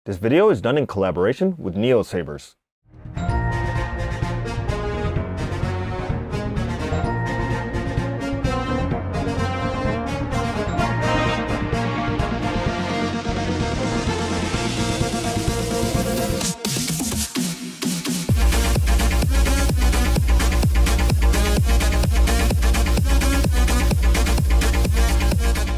This video is done in collaboration with Neosabers.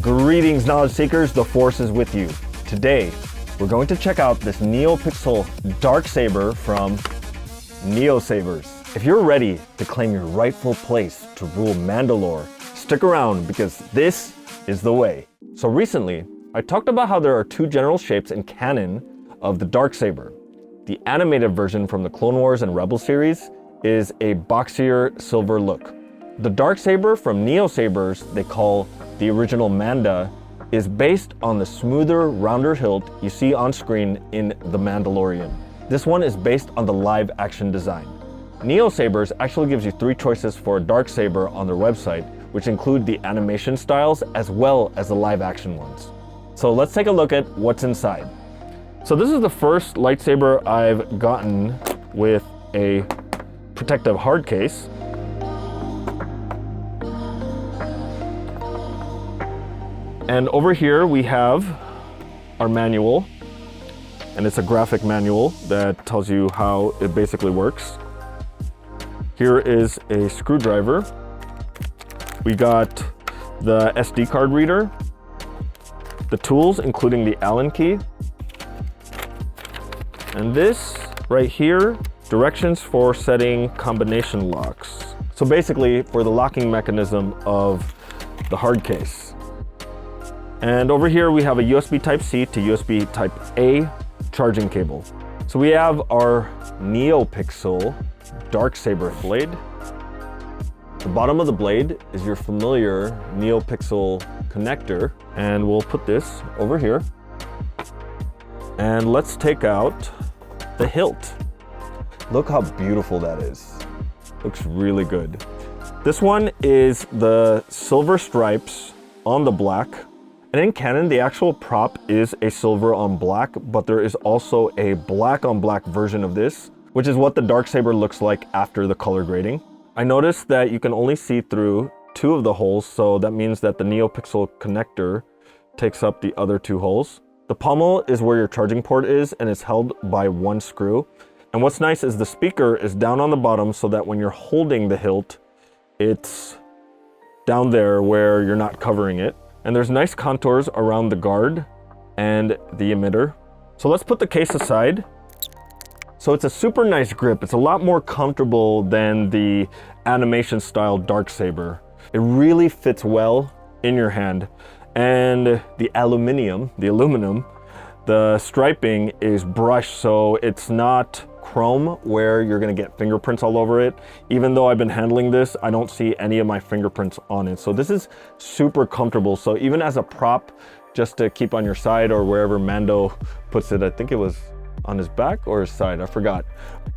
Greetings, knowledge seekers, the Force is with you. Today, we're going to check out this NeoPixel DARKSABER from Neosabers. If you're ready to claim your rightful place to rule Mandalore, stick around because this is the way. So recently, I talked about how there are two general shapes in canon of the DARKSABER. The animated version from the Clone Wars and Rebels series is a boxier silver look. The DARKSABER from Neosabers, they call the original Manda, is based on the smoother, rounder hilt you see on screen in The Mandalorian. This one is based on the live action design. Neosabers actually gives you three choices for a DARKSABER on their website, which include the animation styles as well as the live action ones. So let's take a look at what's inside. So this is the first lightsaber I've gotten with a protective hard case. And over here we have our manual, and it's a graphic manual that tells you how it basically works. Here is a screwdriver. We got the SD card reader, the tools including the Allen key, and this right here, directions for setting combination locks. So basically for the locking mechanism of the hard case. And over here we have a USB Type-C to USB Type-A charging cable. So we have our NeoPixel DARKSABER blade. The bottom of the blade is your familiar NeoPixel connector, and we'll put this over here. And let's take out the hilt. Look how beautiful that is. Looks really good. This one is the silver stripes on the black. And in canon, the actual prop is a silver on black, but there is also a black on black version of this, which is what the DARKSABER looks like after the color grading. I noticed that you can only see through two of the holes, so that means that the NeoPixel connector takes up the other two holes. The pommel is where your charging port is, and it's held by one screw. And what's nice is the speaker is down on the bottom so that when you're holding the hilt, it's down there where you're not covering it. And there's nice contours around the guard and the emitter. So let's put the case aside. So it's a super nice grip. It's a lot more comfortable than the animation style DARKSABER. It really fits well in your hand. And the aluminum, the striping is brushed, so it's not chrome where you're gonna get fingerprints all over it. Even though I've been handling this, I don't see any of my fingerprints on it. So this is super comfortable. So even as a prop, just to keep on your side or wherever Mando puts it, I think it was on his back or his side, I forgot.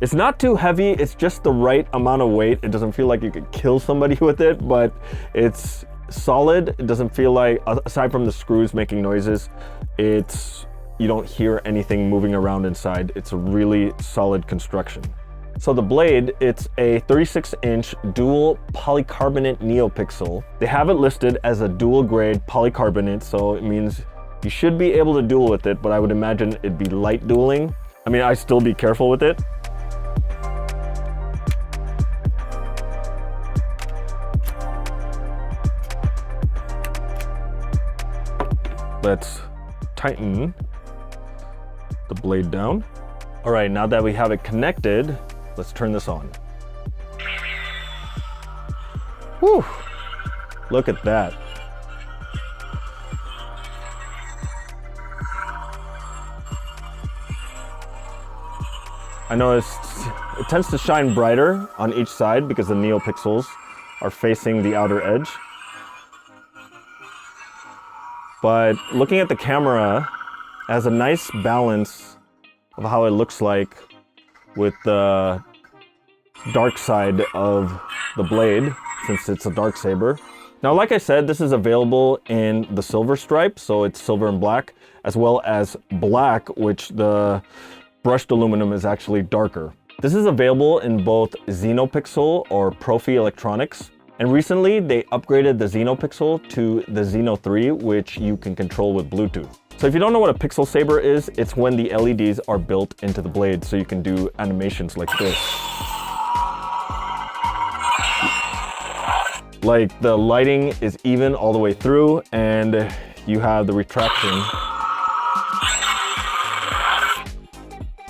It's not too heavy, it's just the right amount of weight. It doesn't feel like you could kill somebody with it, but it's solid. It doesn't feel like, aside from the screws making noises, you don't hear anything moving around inside. It's a really solid construction. So the blade, it's a 36-inch dual polycarbonate NeoPixel. They have it listed as a dual grade polycarbonate, so it means you should be able to duel with it, but I would imagine it'd be light dueling. I mean, I'd still be careful with it. Let's tighten the blade down. All right, now that we have it connected, let's turn this on. Whew, look at that. I noticed it tends to shine brighter on each side because the NeoPixels are facing the outer edge. But looking at the camera, it has a nice balance of how it looks like with the dark side of the blade, since it's a DARKSABER. Now, like I said, this is available in the silver stripe, so it's silver and black, as well as black, which the brushed aluminum is actually darker. This is available in both Xenopixel or Profi Electronics. And recently they upgraded the Xenopixel to the Xeno 3, which you can control with Bluetooth. So if you don't know what a pixel saber is, it's when the LEDs are built into the blade so you can do animations like this. Like the lighting is even all the way through and you have the retraction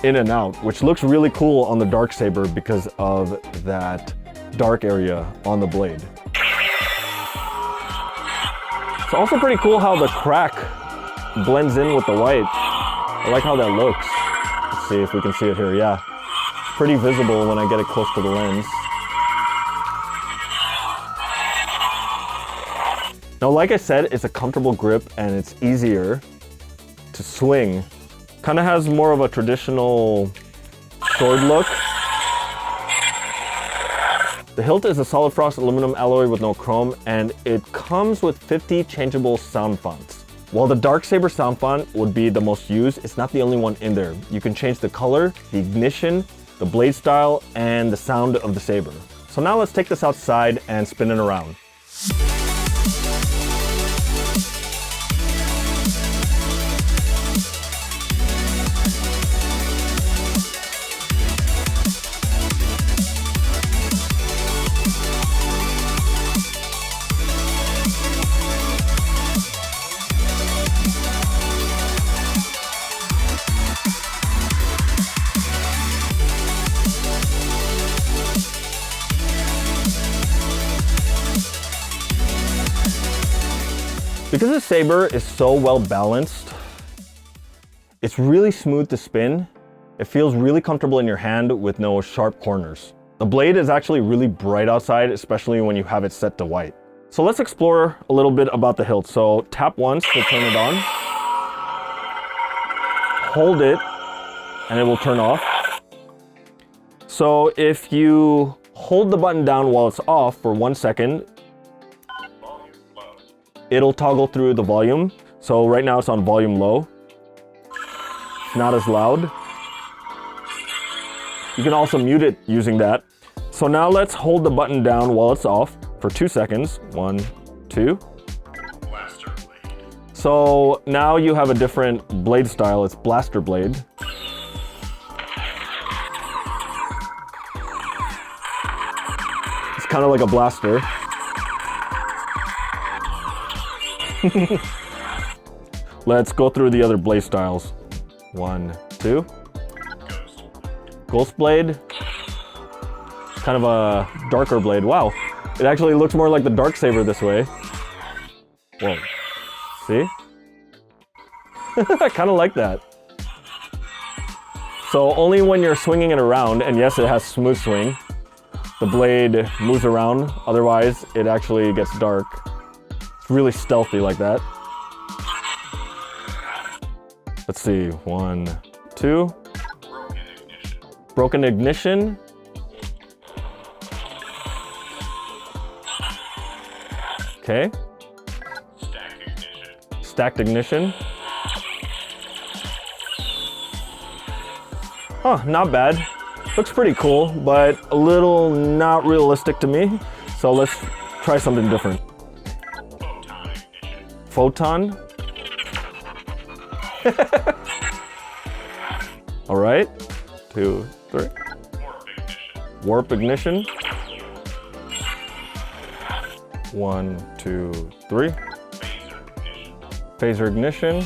in and out, which looks really cool on the DARKSABER because of that dark area on the blade. It's also pretty cool how the crack blends in with the white. I like how that looks. Let's see if we can see it here. Yeah, pretty visible when I get it close to the lens. Now, like I said, it's a comfortable grip and it's easier to swing. Kind of has more of a traditional sword look. The hilt is a solid frost aluminum alloy with no chrome, and it comes with 50 changeable sound fonts. While the DARKSABER sound font would be the most used, it's not the only one in there. You can change the color, the ignition, the blade style, and the sound of the saber. So now let's take this outside and spin it around. Because the saber is so well balanced, it's really smooth to spin. It feels really comfortable in your hand with no sharp corners. The blade is actually really bright outside, especially when you have it set to white. So let's explore a little bit about the hilt. So tap once to turn it on. Hold it and it will turn off. So if you hold the button down while it's off for 1 second, it'll toggle through the volume. So right now it's on volume low. It's not as loud. You can also mute it using that. So now let's hold the button down while it's off for 2 seconds. 1, 2. Blaster blade. So now you have a different blade style. It's blaster blade. It's kind of like a blaster. Let's go through the other blade styles. 1, 2. Ghost blade. Kind of a darker blade. Wow, it actually looks more like the DARKSABER this way. Whoa, see? I kind of like that. So only when you're swinging it around, and yes, it has smooth swing, the blade moves around. Otherwise, it actually gets dark. It's really stealthy like that. Let's see, 1, 2. Broken ignition. Okay. Stacked ignition. Huh, not bad. Looks pretty cool, but a little not realistic to me. So let's try something different. Photon. All right, 2, 3. Warp ignition. 1, 2, 3. Phaser ignition.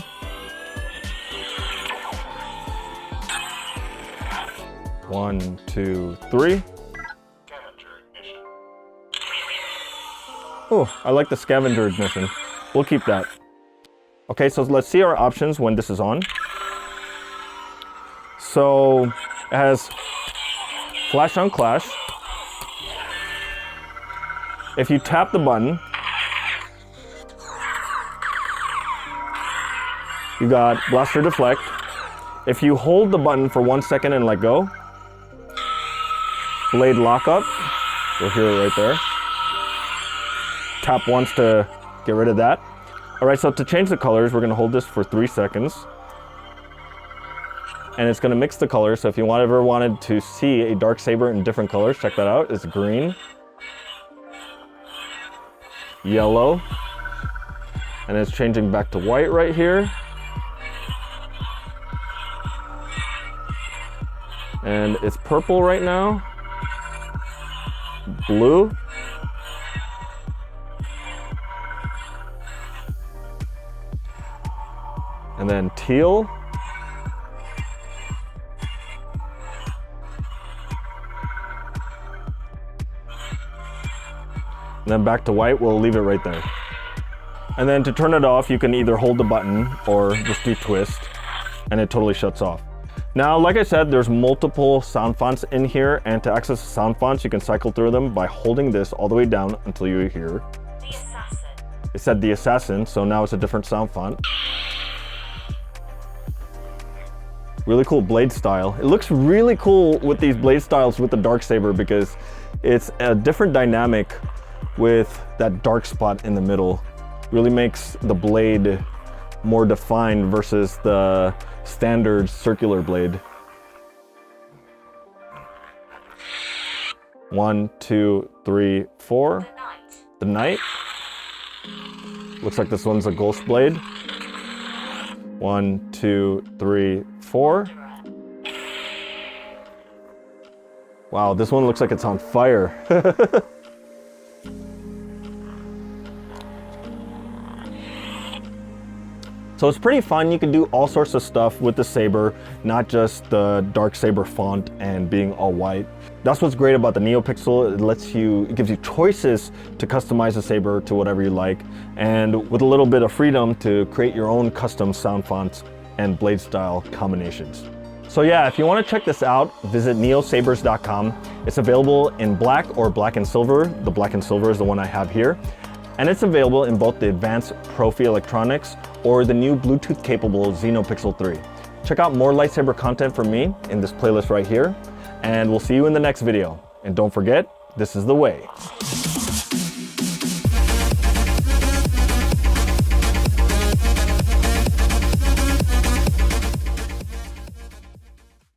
One, 2, 3. Oh, I like the scavenger ignition. We'll keep that. Okay, so let's see our options when this is on. So it has flash on clash. If you tap the button, you got blaster deflect. If you hold the button for 1 second and let go, blade lockup. You'll hear it right there. Tap once to get rid of that. All right, so to change the colors, we're gonna hold this for 3 seconds. And it's gonna mix the colors. So if you ever wanted to see a Darksaber in different colors, check that out. It's green, yellow, and it's changing back to white right here. And it's purple right now, blue, and then teal, and then back to white. We'll leave it right there. And then to turn it off, you can either hold the button or just do twist, and it totally shuts off. Now, like I said, there's multiple sound fonts in here, and to access the sound fonts, you can cycle through them by holding this all the way down until you hear The Assassin. it said the Assassin, so now it's a different sound font. Really cool blade style. It looks really cool with these blade styles with the Darksaber because it's a different dynamic with that dark spot in the middle. Really makes the blade more defined versus the standard circular blade. 1, 2, 3, 4. The Knight. The Knight. Looks like this one's a ghost blade. 1, 2, 3, 4. Wow, this one looks like it's on fire. So it's pretty fun. You can do all sorts of stuff with the saber, not just the Darksaber font and being all white. That's what's great about the NeoPixel. It gives you choices to customize the saber to whatever you like, and with a little bit of freedom to create your own custom sound fonts and blade style combinations. So yeah, if you want to check this out, visit neosabers.com. It's available in black or black and silver. The black and silver is the one I have here. And it's available in both the advanced Profi electronics or the new Bluetooth capable XenoPixel 3. Check out more lightsaber content from me in this playlist right here, and we'll see you in the next video. And don't forget, this is the way.